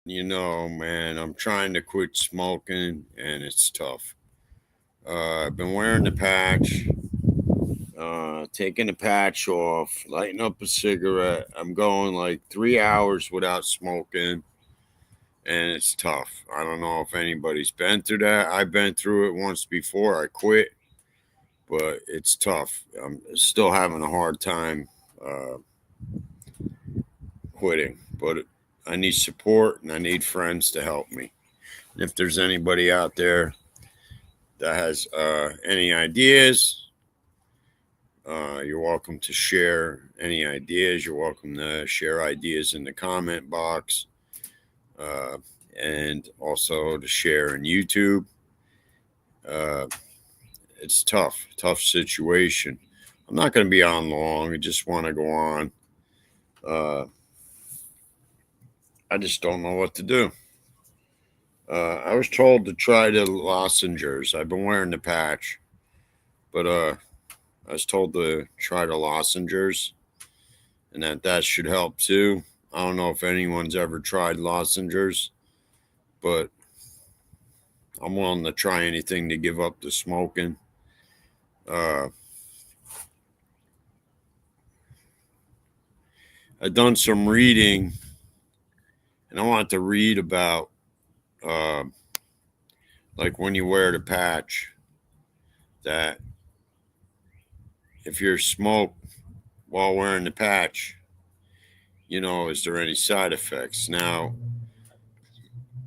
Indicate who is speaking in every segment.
Speaker 1: Man, I'm trying to quit smoking and it's tough. I've been wearing the patch, taking the patch off, lighting up a cigarette. I'm going like 3 hours without smoking and it's tough. I don't know if anybody's been through that. I've been through it once before. I quit, but it's tough. I'm still having a hard time uh, quitting, but I need support and I need friends to help me. If there's anybody out there that has any ideas, you're welcome to share any ideas. You're welcome to share ideas in the comment box uh, and also to share in YouTube. Uh, it's tough situation. I'm not going to be on long. I just want to go on. Uh, I just don't know what to do. I was told to try the lozenges. I've been wearing the patch, but I was told to try the lozenges and that should help too. I don't know if anyone's ever tried lozenges, but I'm willing to try anything to give up the smoking. Uh, I've done some reading, and I want to read about uh, like when you wear the patch, that if you're smoked while wearing the patch, is there any side effects? Now,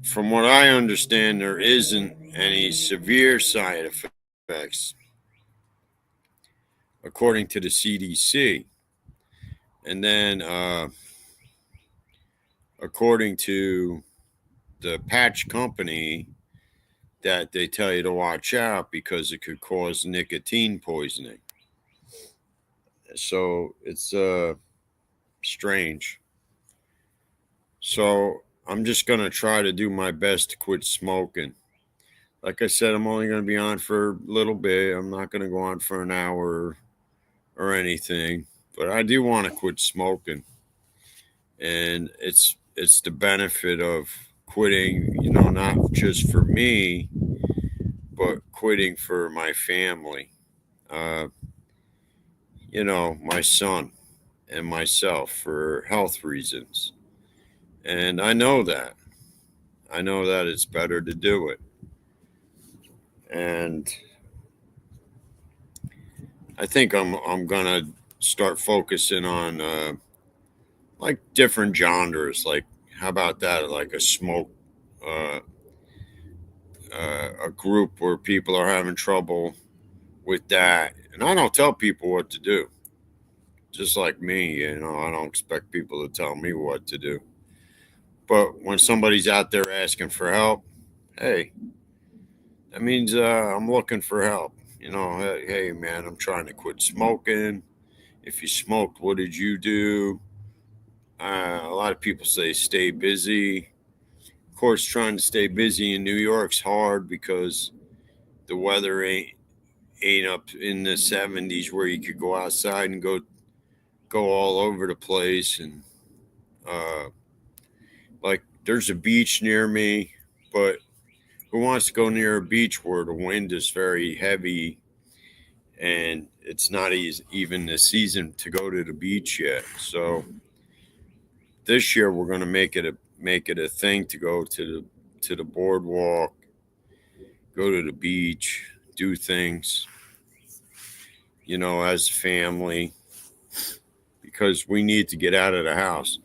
Speaker 1: from what I understand, there isn't any severe side effects according to the CDC. And then, according to the patch company, that they tell you to watch out because it could cause nicotine poisoning. So it's strange. So I'm just going to try to do my best to quit smoking. Like I said, I'm only going to be on for a little bit. I'm not going to go on for an hour or anything, but I do want to quit smoking. And it's the benefit of quitting, not just for me, but quitting for my family, uh, my son and myself for health reasons. And I know that it's better to do it. And I think I'm gonna start focusing on like different genres. Like, how about that? Like a smoke, uh, a group where people are having trouble with that. And I don't tell people what to do. Just like me, I don't expect people to tell me what to do. But when somebody's out there asking for help, hey, that means I'm looking for help. Hey, man, I'm trying to quit smoking. If you smoked, what did you do? A lot of people say stay busy. Of course, trying to stay busy in New York's hard because the weather ain't up in the 70s where you could go outside and go all over the place. And uh, like, there's a beach near me, but who wants to go near a beach where the wind is very heavy and it's not even the season to go to the beach yet? So this year we're going to make it a thing to go to the boardwalk, go to the beach, do things, as a family, because we need to get out of the house.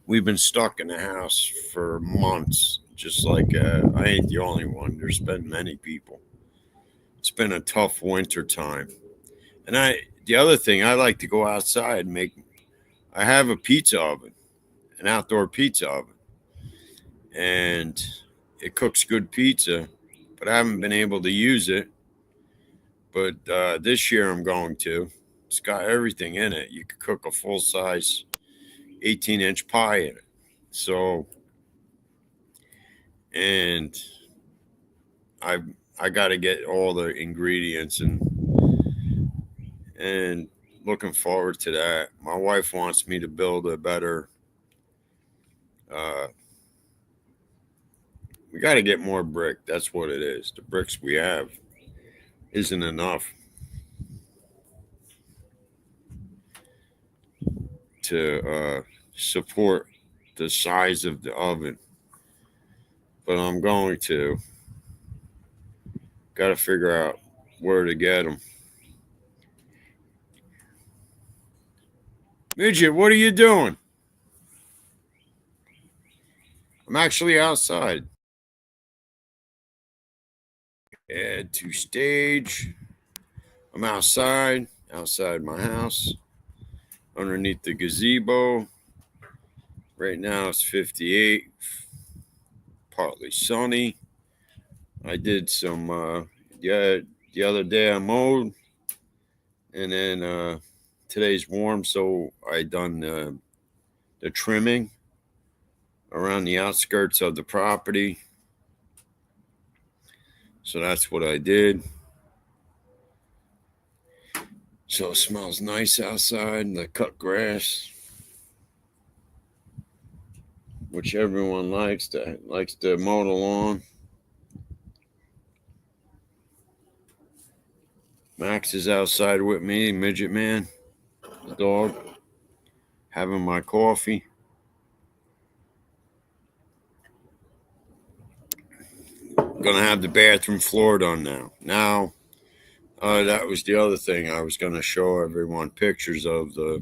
Speaker 1: We've been stuck in the house for months. Just like I ain't the only one. There's been many people. It's been a tough winter time. And the other thing, I like to go outside and make. I have a pizza oven, an outdoor pizza oven, and it cooks good pizza. But I haven't been able to use it. But this year I'm going to. It's got everything in it. You could cook a full size 18-inch pie in it. So, and I I got to get all the ingredients and looking forward to that. My wife wants me to build a better uh, We got to get more brick. That's what it is. The bricks we have isn't enough to support the size of the oven. But I'm going to. Got to figure out where to get them. Midget, what are you doing? I'm actually outside. Add to stage. I'm outside my house, underneath the gazebo. Right now it's 58, partly sunny. I did some, the other day I mowed, and then today's warm, so I done the trimming around the outskirts of the property. So that's what I did. So it smells nice outside. The cut grass, which everyone likes to mow the lawn. Max is outside with me, Midget Man, the dog, having my coffee. Gonna have the bathroom floor done now. That was the other thing. I was gonna show everyone pictures of the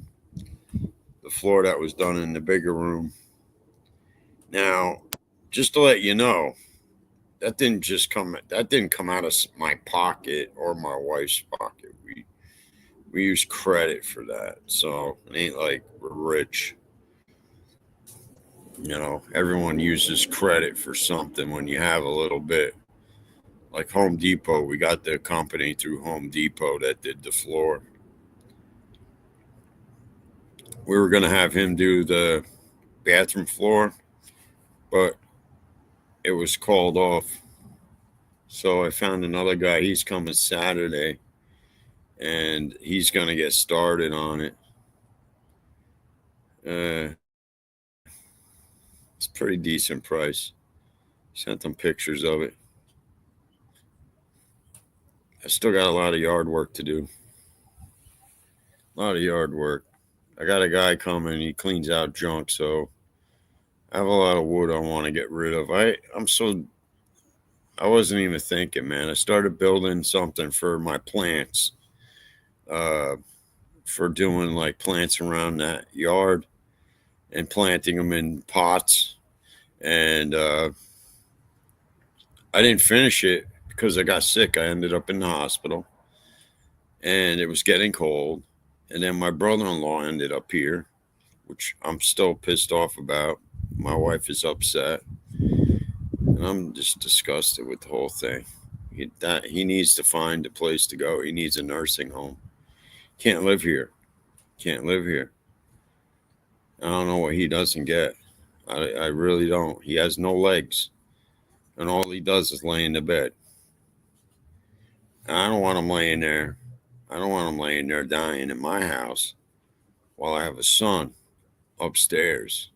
Speaker 1: floor that was done in the bigger room. Now, just to let you know, that didn't come out of my pocket or my wife's pocket. We use credit for that, so it ain't like we're rich. Everyone uses credit for something when you have a little bit. Like Home Depot, we got the company through Home Depot that did the floor. We were going to have him do the bathroom floor, but it was called off. So I found another guy. He's coming Saturday, and he's going to get started on it. It's a pretty decent price. Sent them pictures of it. I still got a lot of yard work to do. A lot of yard work. I got a guy coming. He cleans out junk, so I have a lot of wood I want to get rid of. I wasn't even thinking, man. I started building something for my plants, for doing like plants around that yard and planting them in pots. And I didn't finish it because I got sick. I ended up in the hospital, and it was getting cold. And then my brother-in-law ended up here, which I'm still pissed off about. My wife is upset, and I'm just disgusted with the whole thing. He needs to find a place to go. He needs a nursing home. Can't live here. Can't live here. I don't know what he doesn't get. I really don't. He has no legs, and all he does is lay in the bed. And I don't want him laying there. I don't want him laying there dying in my house while I have a son upstairs.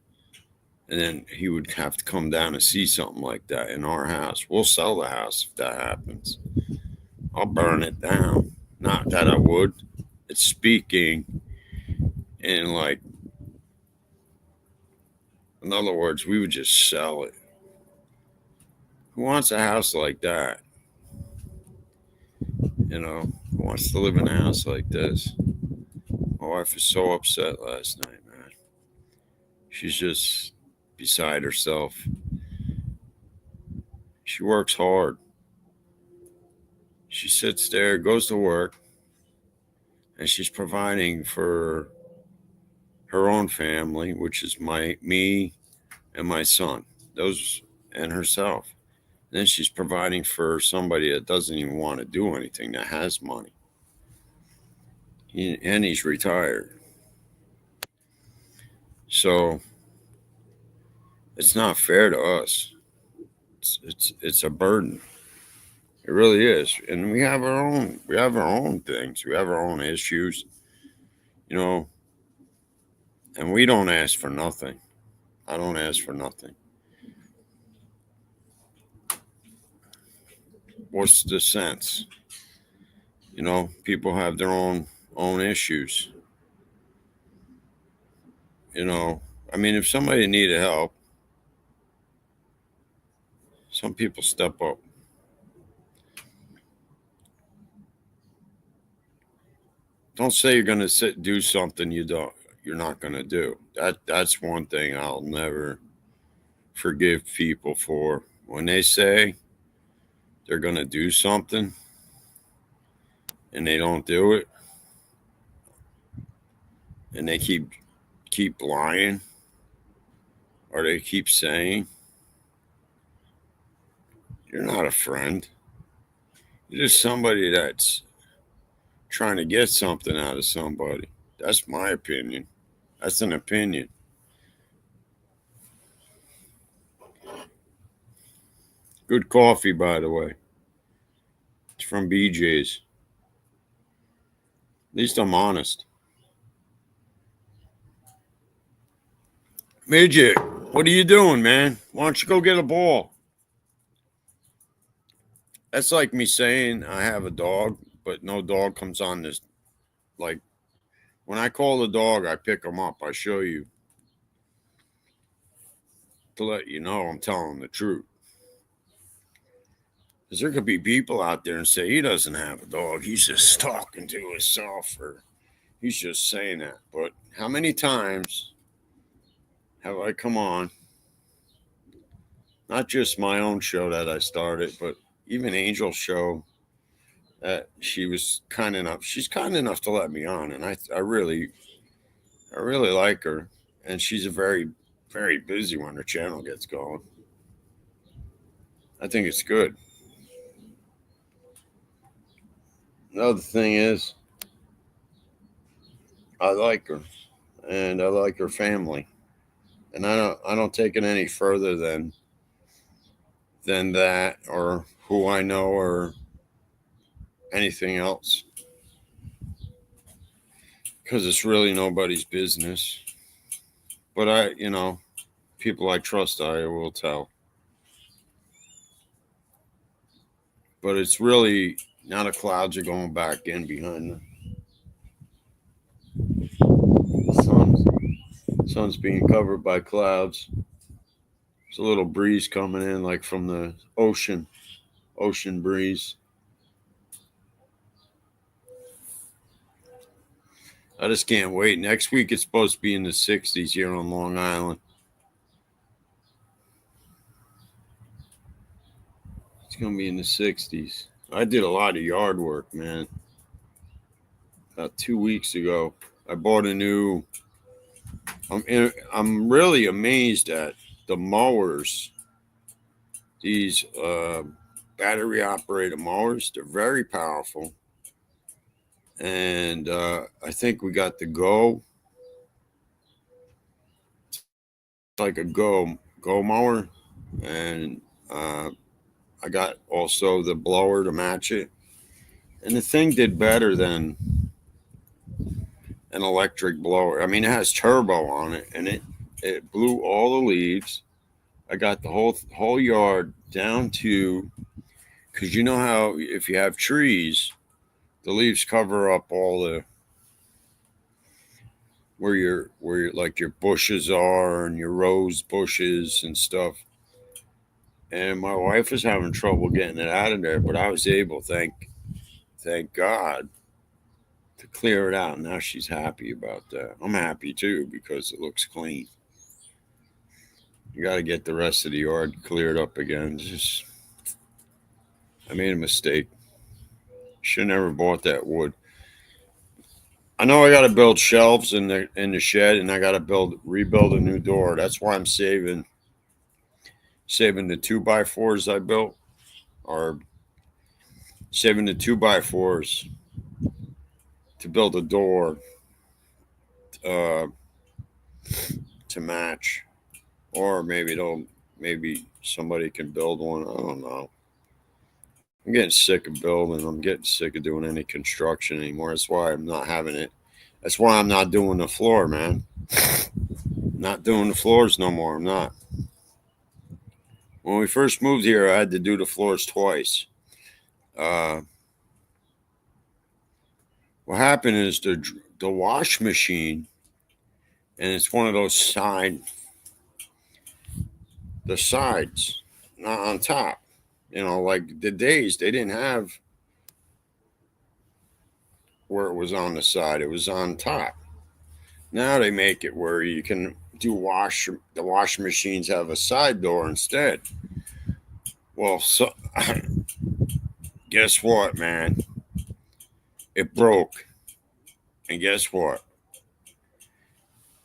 Speaker 1: And then he would have to come down and see something like that in our house. We'll sell the house if that happens. I'll burn it down. Not that I would. It's speaking in like, in other words, we would just sell it. Who wants a house like that? Who wants to live in a house like this? My wife was so upset last night, man. She's just beside herself. She works hard. She sits there, goes to work, and she's providing for her own family, which is me and my son, those, and herself. Then she's providing for somebody that doesn't even want to do anything, that has money. And he's retired. So it's not fair to us. It's a burden. It really is. And we have our own things. We have our own issues, and we don't ask for nothing. I don't ask for nothing. what's the sense? You know, people have their own issues. You know, I mean, if somebody needed help, some people step up. Don't say you're going to do something you're not going to do. That's one thing I'll never forgive people for. When they say they're going to do something and they don't do it, and they keep lying, or they keep saying, you're not a friend. You're just somebody that's trying to get something out of somebody. That's my opinion. That's an opinion. Good coffee, by the way. It's from BJ's. At least I'm honest. Midget, what are you doing, man? Why don't you go get a ball? That's like me saying I have a dog, but no dog comes on this. Like, when I call the dog, I pick him up. I show you to let you know I'm telling the truth. Because there could be people out there and say he doesn't have a dog. He's just talking to himself, or he's just saying that. But how many times have I come on, not just my own show that I started, but even Angel's show, that she's kind enough to let me on. And I really like her. And she's a very, very busy when her channel gets going. I think it's good. Another thing is, I like her, and I like her family, and I don't take it any further than that, or who I know, or anything else, because it's really nobody's business. But people I trust, I will tell. But it's really, now the clouds are going back in behind the sun's being covered by clouds. There's a little breeze coming in, like from the ocean breeze. I just can't wait. Next week it's supposed to be in the 60s here on Long Island. It's going to be in the 60s. I did a lot of yard work, man. About 2 weeks ago, I bought a new. I'm really amazed at the mowers. These battery operated mowers. They're very powerful, and I think we got the Go. It's like a Go mower, and I got also the blower to match it. And the thing did better than an electric blower. I mean, it has turbo on it, and it blew all the leaves. I got the whole yard down to, because you know how if you have trees, the leaves cover up all the where your like your bushes are, and your rose bushes and stuff. And my wife was having trouble getting it out of there, but I was able, thank God, to clear it out. Now she's happy about that. I'm happy too, because it looks clean. You got to get the rest of the yard cleared up again. I made a mistake. Should never bought that wood. I know I got to build shelves in the shed, and I got to rebuild a new door. That's why I'm saving the 2x4s I built, or saving the 2x4s to build a door uh, to match, or maybe somebody can build one. I don't know. I'm getting sick of building. I'm getting sick of doing any construction anymore. That's why I'm not having it. That's why I'm not doing the floor, man. Not doing the floors no more. I'm not. When we first moved here, I had to do the floors twice. what happened is the wash machine, and it's one of those the sides, not on top. Like the days they didn't have where it was on the side; it was on top. Now they make it where you can do wash. The washing machines have a side door instead. Well, so guess what, man? It broke, and guess what?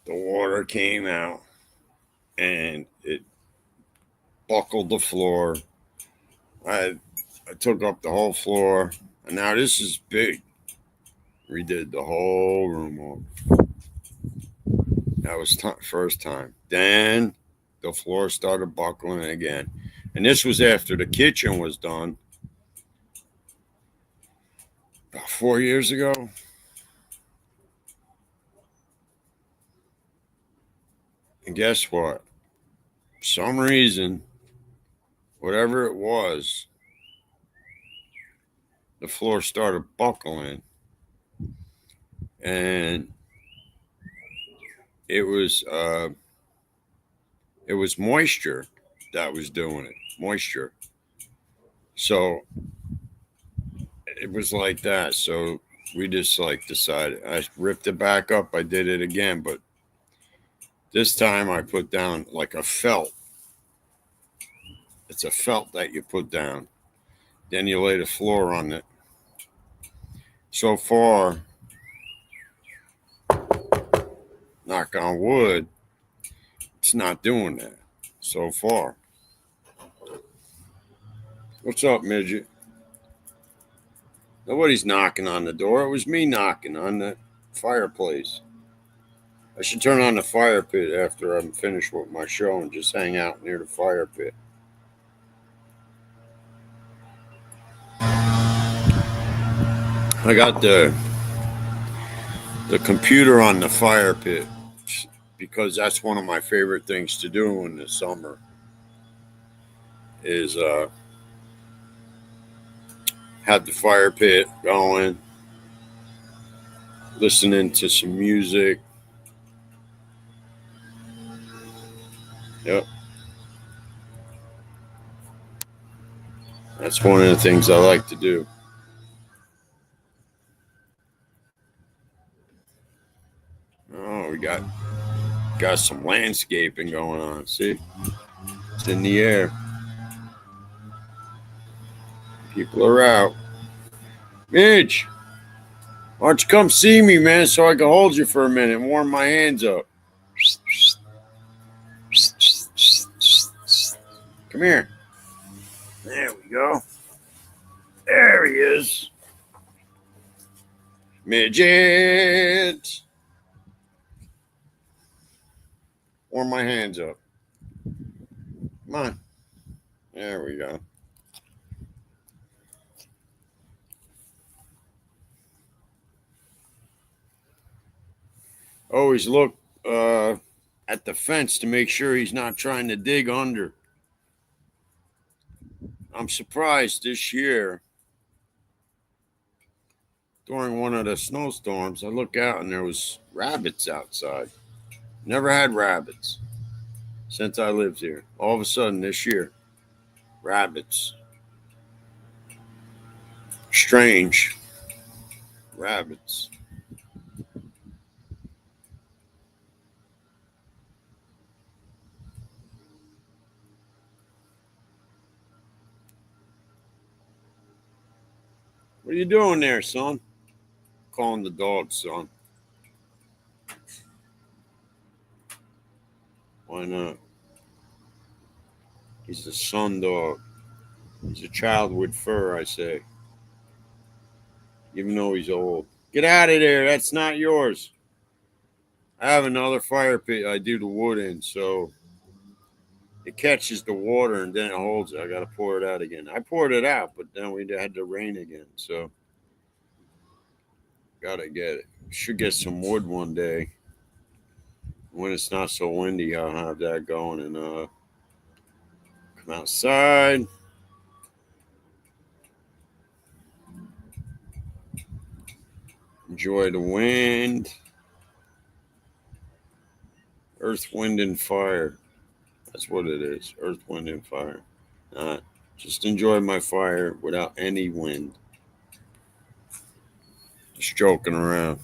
Speaker 1: The water came out, and it buckled the floor. I I took up the whole floor, and now this is big. Redid the whole room over. That was first time. Then the floor started buckling again, and this was after the kitchen was done about 4 years ago. And guess what? For some reason, whatever it was, the floor started buckling, and it was uh, it was moisture that was doing it. Moisture. So it was like that. So we just like decided. I ripped it back up. I did it again, but this time I put down like a felt. It's a felt that you put down. Then you lay the floor on it. So far, knock on wood, it's not doing that so far. What's up, midget? Nobody's knocking on the door. It was me knocking on the fireplace. I should turn on the fire pit after I'm finished with my show and just hang out near the fire pit. I got the computer on the fire pit because that's one of my favorite things to do in the summer is have the fire pit going, listening to some music. Yep. That's one of the things I like to do. Oh, we got some landscaping going on. See? It's in the air. People are out. Mitch, why don't you come see me, man, so I can hold you for a minute and warm my hands up? Come here. There we go. There he is. Midget. Warm my hands up. Come on. There we go. Always look at the fence to make sure he's not trying to dig under. I'm surprised this year during one of the snowstorms, I look out and there was rabbits outside. Never had rabbits since I lived here. All of a sudden this year, rabbits. Strange. Rabbits. What are you doing there, son? Calling the dog, son. Why not? He's a son dog. He's a child with fur, I say. Even though he's old. Get out of there. That's not yours. I have another fire pit I do the wood in, so it catches the water and then it holds it. I got to pour it out again. I poured it out, but then we had to rain again, so got to get it. Should get some wood one day. When it's not so windy, I'll have that going and come outside. Enjoy the wind. Earth, wind, and fire. That's what it is. Earth, wind, and fire. Just enjoy my fire without any wind. Just joking around.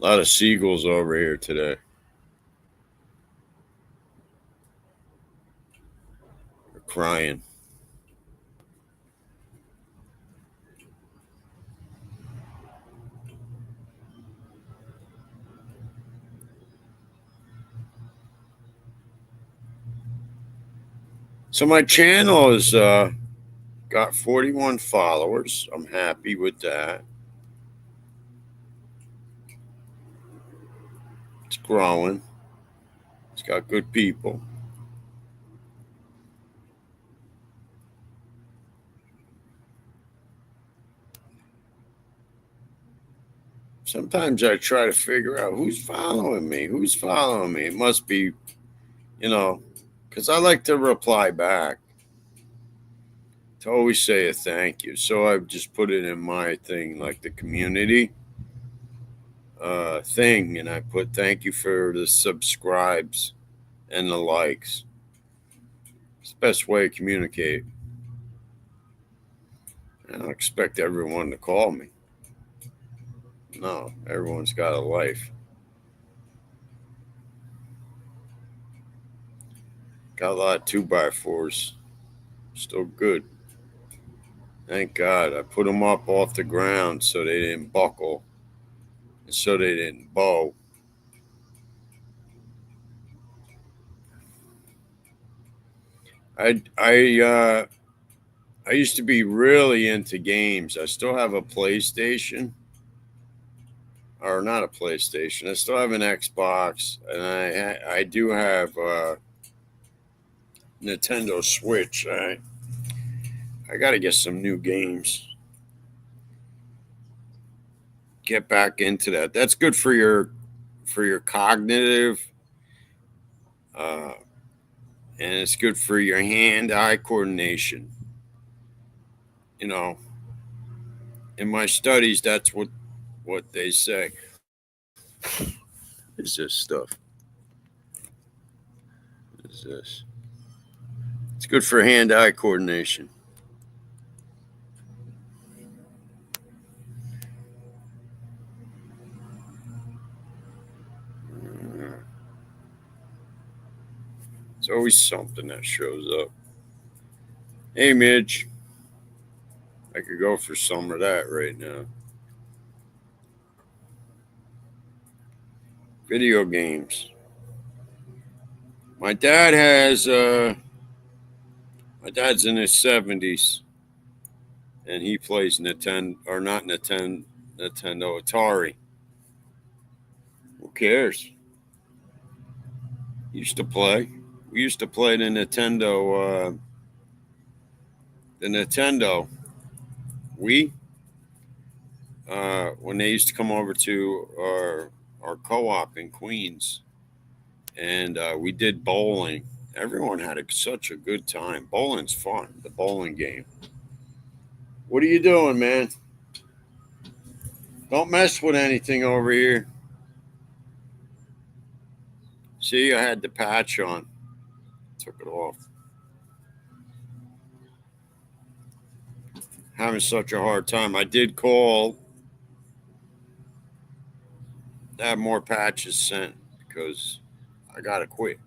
Speaker 1: A lot of seagulls over here today. They're crying. So my channel has got 41 followers. I'm happy with that. It's growing. It's got good people. Sometimes I try to figure out who's following me. Who's following me? It must be, because I like to reply back, to always say a thank you. So I've just put it in my thing, like the community thing, and I put thank you for the subscribes and the likes. It's the best way to communicate. I don't expect everyone to call me. No, everyone's got a life. Got a lot of 2x4s. Still good. Thank God. I put them up off the ground so they didn't buckle and so they didn't bow. I used to be really into games. I still have a PlayStation, or not a PlayStation. I still have an Xbox, and I do have Nintendo Switch. I got to get some new games. Get back into that. That's good for your cognitive, uh, and it's good for your hand-eye coordination. You know, in my studies, that's what they say. Is this stuff? Is this? It's good for hand-eye coordination. It's always something that shows up. Hey, Midge. I could go for some of that right now. Video games. My dad has. My dad's in his 70s, and he plays Nintendo, or not Nintendo, Atari. Who cares? Used to play. We used to play the Nintendo. The Nintendo. When they used to come over to our co-op in Queens, and we did bowling. Everyone had such a good time. Bowling's fun. The bowling game. What are you doing, man? Don't mess with anything over here. See, I had the patch on. Took it off. Having such a hard time. I did call to have more patches sent because I gotta quit.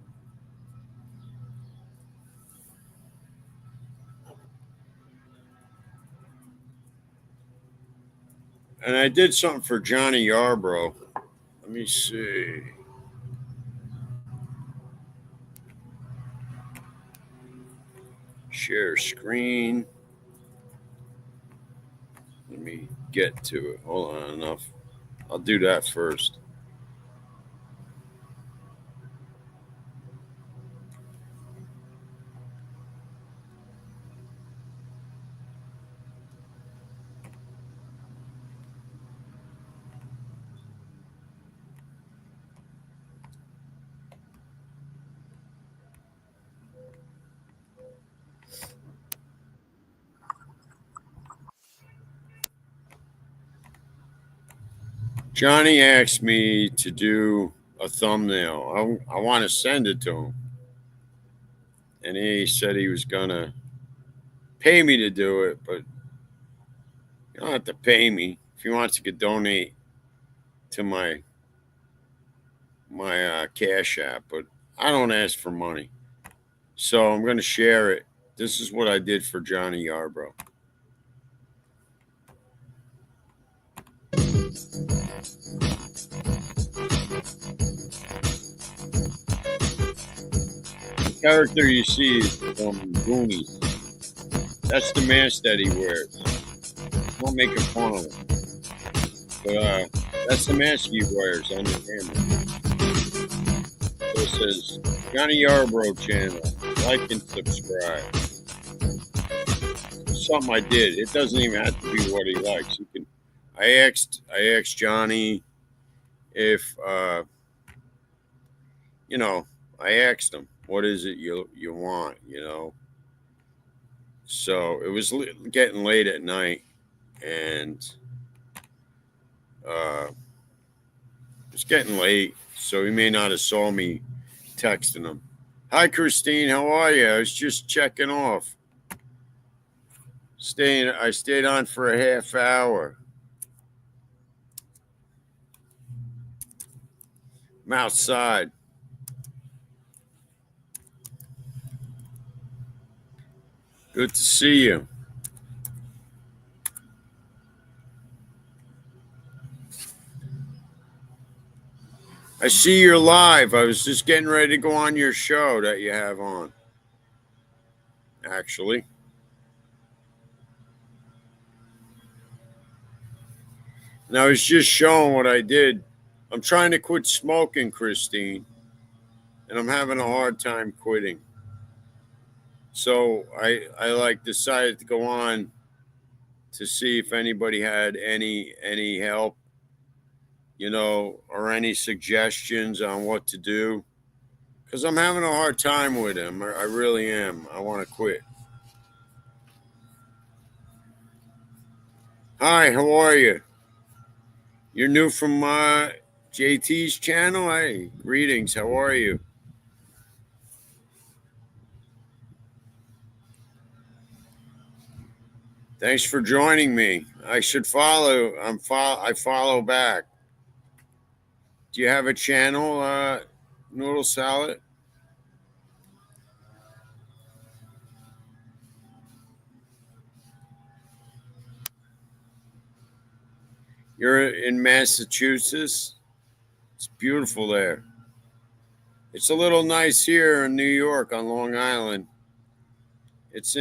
Speaker 1: And I did something for Johnny Yarbrough. Let me see. Share screen. Let me get to it. Hold on, enough. I'll do that first. Johnny asked me to do a thumbnail. I want to send it to him. And he said he was going to pay me to do it, but you don't have to pay me. If he wants, he could donate to my Cash App, but I don't ask for money. So I'm going to share it. This is what I did for Johnny Yarbrough. The character you see is from Goonies. That's the mask that he wears. I'm not making fun of him. But that's the mask he wears on the camera. So it says Johnny Yarbrough channel. Like and subscribe. It's something I did. It doesn't even have to be what he likes. You can. I asked Johnny if I asked him, what is it you want, So it was getting late at night, and it's getting late, so he may not have saw me texting him. Hi, Christine. How are you? I was just checking off. I stayed on for a half hour. I'm outside. Good to see you. I see you're live. I was just getting ready to go on your show that you have on, actually. And I was just showing what I did. I'm trying to quit smoking, Christine, and I'm having a hard time quitting. So I decided to go on to see if anybody had any help, or any suggestions on what to do. Because I'm having a hard time with him. I really am. I want to quit. Hi, how are you? You're new from JT's channel? Hey, greetings. How are you? Thanks for joining me. I should follow. I follow back. Do you have a channel, Noodle Salad? You're in Massachusetts. It's beautiful there. It's a little nice here in New York on Long Island. It's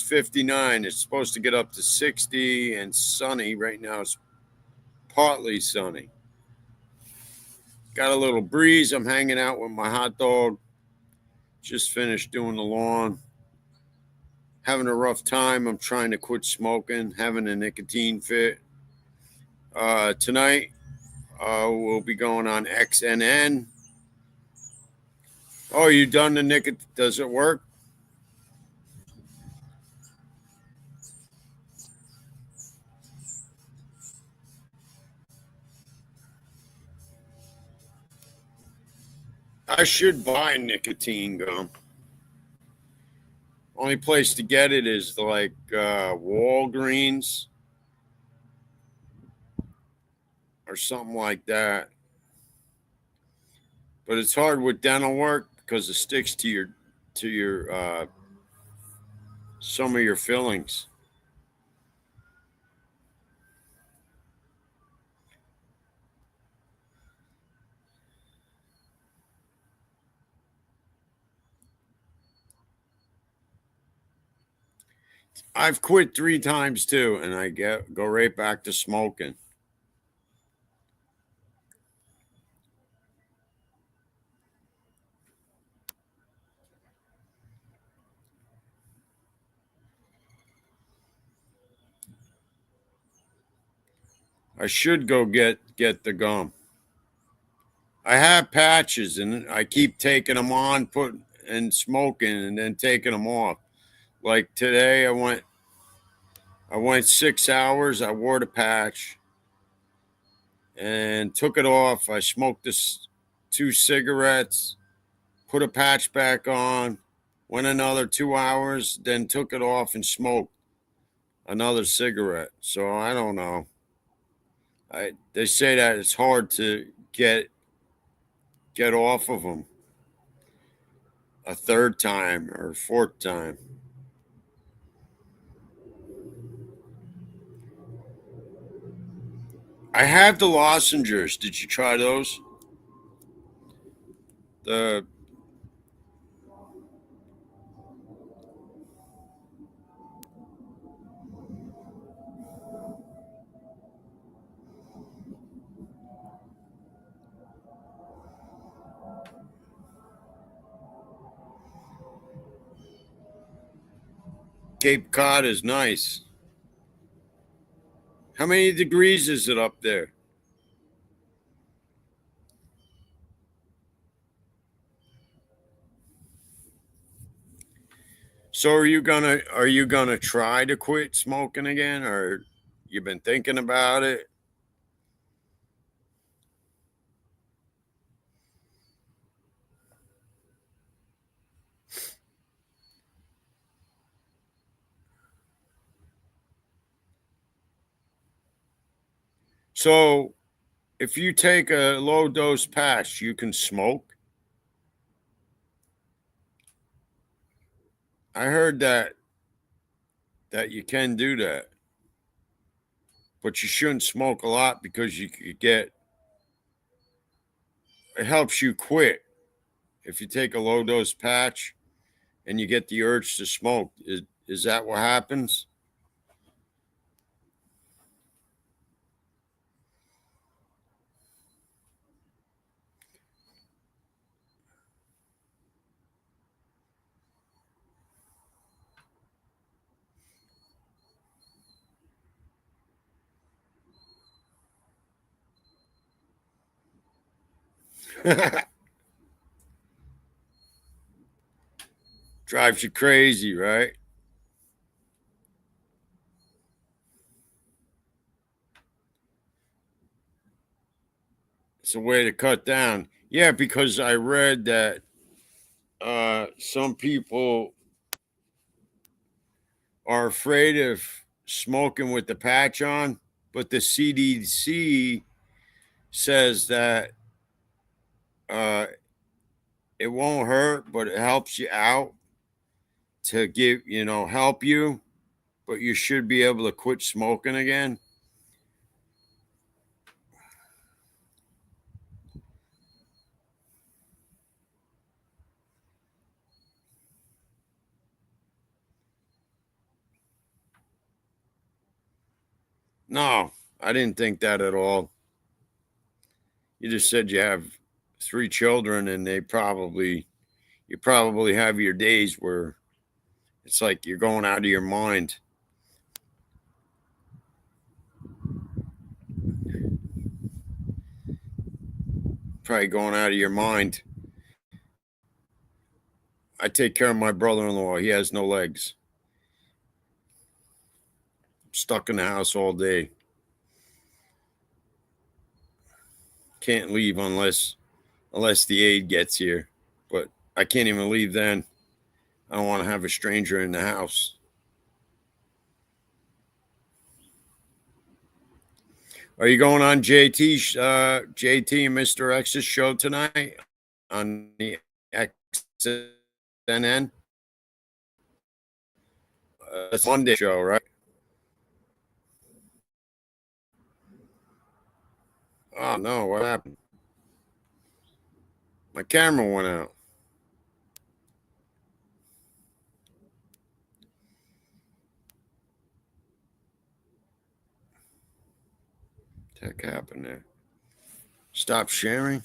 Speaker 1: 59. It's supposed to get up to 60 and sunny. Right now it's partly sunny. Got a little breeze. I'm hanging out with my hot dog. Just finished doing the lawn. Having a rough time. I'm trying to quit smoking, having a nicotine fit. Tonight we'll be going on XNN. Oh, you done the nicotine? Does it work? I should buy nicotine gum. Only place to get it is like Walgreens or something like that. But it's hard with dental work because it sticks to your some of your fillings. I've quit 3 times too, and I go right back to smoking. I should go get the gum. I have patches, and I keep taking them on, put and smoking, and then taking them off. Like today, I went 6 hours. I wore the patch, and took it off. I smoked this 2 cigarettes, put a patch back on, went another 2 hours, then took it off and smoked another cigarette. So I don't know. They say that it's hard to get off of them a third time or fourth time. I have the lozenges. Did you try those? The Cape Cod is nice. How many degrees is it up there? So are you gonna try to quit smoking again, or you've been thinking about it? So if you take a low dose patch, you can smoke. I heard that you can do that, but you shouldn't smoke a lot because you could get it helps you quit. If you take a low dose patch and you get the urge to smoke, is that what happens? Drives you crazy, right? It's a way to cut down. Yeah, because I read that some people are afraid of smoking with the patch on, but the CDC says that uh, it won't hurt, but it helps you out to help you, but you should be able to quit smoking again. No, I didn't think that at all. You just said you have 3 children and you probably have your days where it's like you're going out of your mind. Probably going out of your mind. I take care of my brother-in-law. He has no legs. I'm stuck in the house all day. Can't leave unless the aide gets here. But I can't even leave then. I don't want to have a stranger in the house. Are you going on JT and Mr. X's show tonight on the XNN? It's Monday show, right? Oh no, what happened? My camera went out. What the heck happened there? Stop sharing?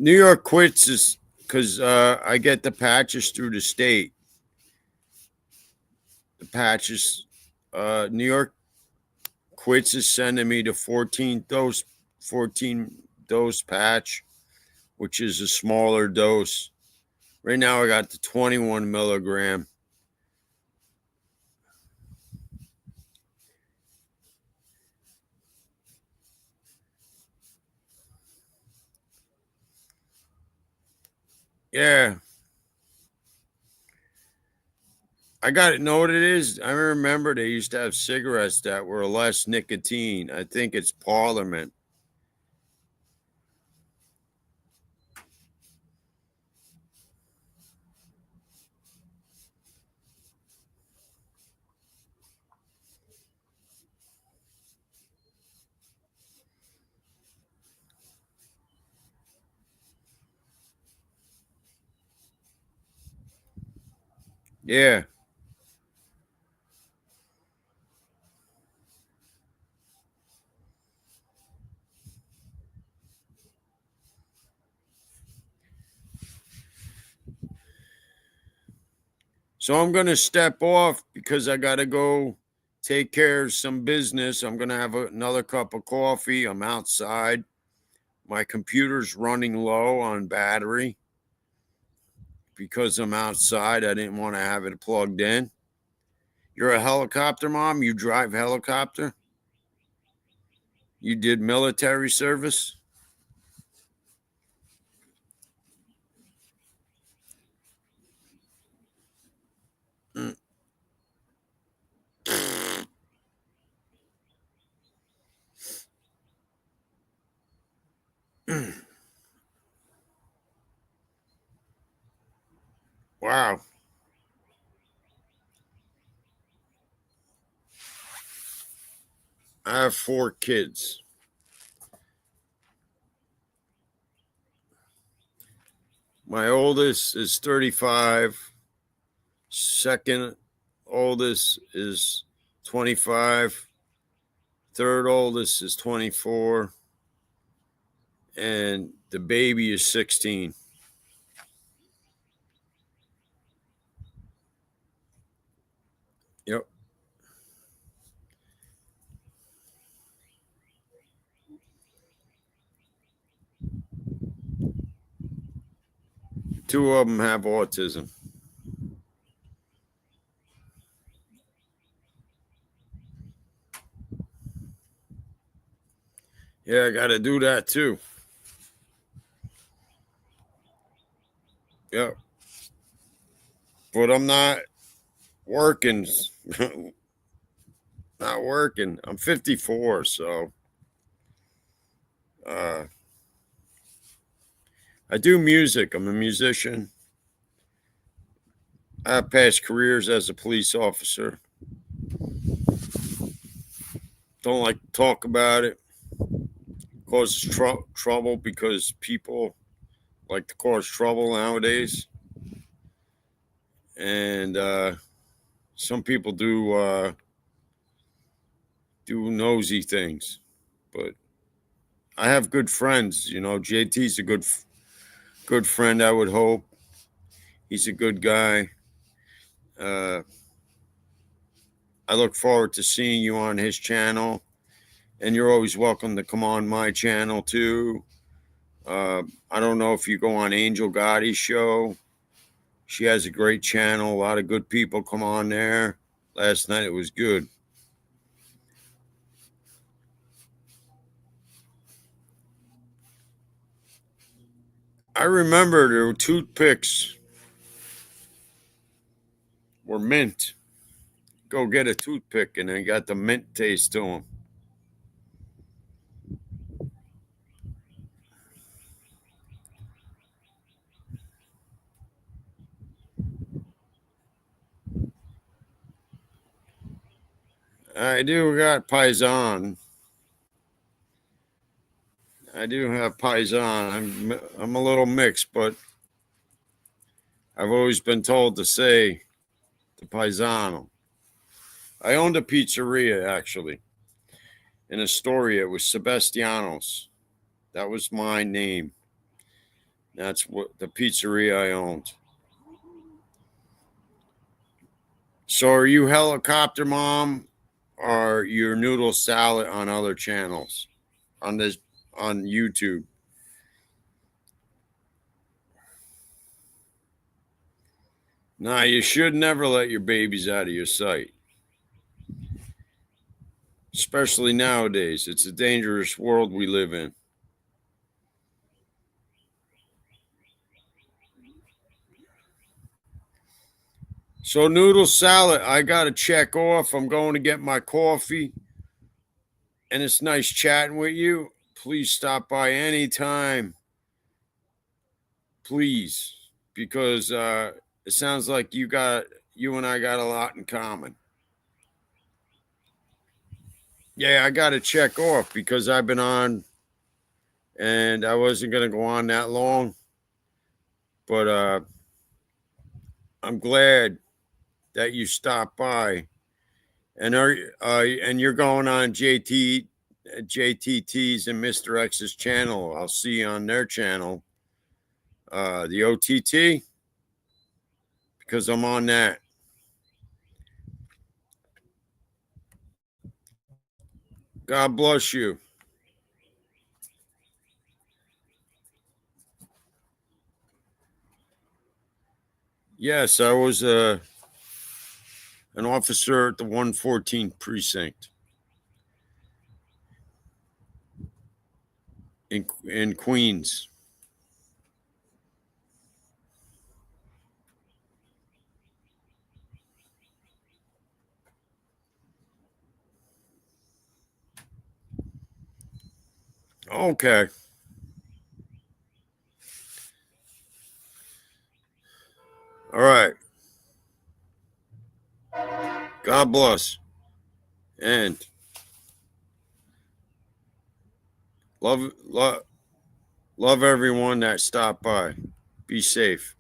Speaker 1: New York quits is because I get the patches through the state. patches. New York Quits is sending me the 14 dose patch, which is a smaller dose. Right now I got the 21 milligram. Yeah. I got it. Know what it is? I remember they used to have cigarettes that were less nicotine. I think it's Parliament. Yeah. So I'm going to step off because I got to go take care of some business. I'm going to have another cup of coffee. I'm outside. My computer's running low on battery because I'm outside. I didn't want to have it plugged in. You're a helicopter mom? You drive helicopter? You did military service? Mm. Wow. I have 4 kids. My oldest is 35. Second oldest is 25. Third oldest is 24. And the baby is 16. Yep. 2 of them have autism. Yeah, I got to do that too. Yep. But I'm not working. Not working. I'm 54, so uh, I do music. I'm a musician. I have past careers as a police officer. Don't like to talk about it. Causes trouble because people like to cause trouble nowadays. And some people do nosy things. But I have good friends. You know, JT's a good friend, I would hope. He's a good guy. Uh, I look forward to seeing you on his channel. And you're always welcome to come on my channel too. I don't know if you go on Angel Gotti's show. She has a great channel. A lot of good people come on there. Last night it was good. I remember there were toothpicks were mint. Go get a toothpick and they got the mint taste to them. I do got Paisan. I do have Paisan. I'm a little mixed, but I've always been told to say the Paisano. I owned a pizzeria actually in Astoria. It was Sebastiano's. That was my name. That's what the pizzeria I owned. So are you Helicopter Mom or your noodle salad on other channels on YouTube? Nah, you should never let your babies out of your sight. Especially nowadays. It's a dangerous world we live in. So noodle salad, I gotta check off. I'm going to get my coffee. And it's nice chatting with you. Please stop by anytime. Please. Because it sounds like you and I got a lot in common. Yeah, I gotta check off because I've been on and I wasn't gonna go on that long. But I'm glad that you stopped by. And you're going on JTT's and Mr. X's channel. I'll see you on their channel, the OTT, because I'm on that. God bless you. Yes, I was an officer at the 114th precinct in Queens. Okay. All right. God bless. And love everyone that stopped by. Be safe.